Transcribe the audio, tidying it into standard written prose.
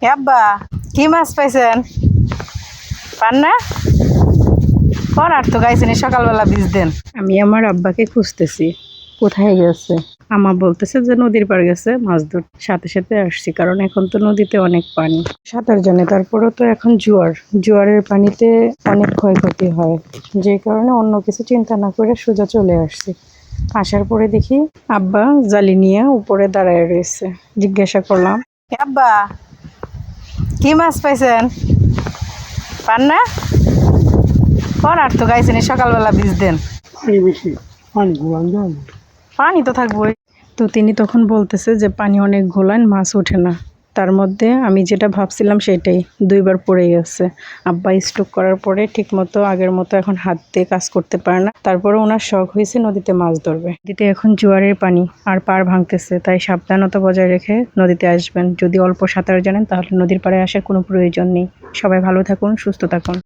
আব্বা কি মাছ পাইছেন? পান না? করার তো গাইছেন সকালবেলা বীজ দেন। আমি আমার আব্বাকে খুঁজতেছি, কোথায় গেছে। আমা বলতেছে যে নদীর পাড়ে গেছে মাছ ধরতে। সাথে সাথে আসছি, কারণ এখন তো নদীতে অনেক পানি, সাঁতার জানে। তারপরেও তো এখন জোয়ারের পানিতে অনেক ক্ষয়ক্ষতি হয়, যে কারণে অন্য কিছু চিন্তা না করে সোজা চলে আসছি। আসার পরে দেখি আব্বা জালি নিয়ে উপরে দাঁড়ায় রয়েছে। জিজ্ঞাসা করলাম, আব্বা কি মাছ পাইছেন? পান না? করার তো গাইছেন সকালবেলা বীজ দেন। পানি তো থাকবোই। তো তিনি তখন বলতেছে যে পানি অনেক ঘোলান, মাছ ওঠে না। তার মধ্যে আমি যেটা ভাবছিলাম সেটাই, দুইবার পড়ে গেছে। আব্বা স্ট্রোক করার পরে ঠিক মতো আগের মতো এখন হাত দিয়ে কাজ করতে পারে না। তারপরে ওনার শখ হয়েছে নদীতে মাছ ধরবে। নদীতে এখন জোয়ারের পানি আর পাড় ভাঙতেছে, তাই সাবধানতা বজায় রেখে নদীতে আসবেন। যদি অল্প সাঁতার জানেন তাহলে নদীর পাড়ে আসার কোনো প্রয়োজন নেই। সবাই ভালো থাকুন, সুস্থ থাকুন।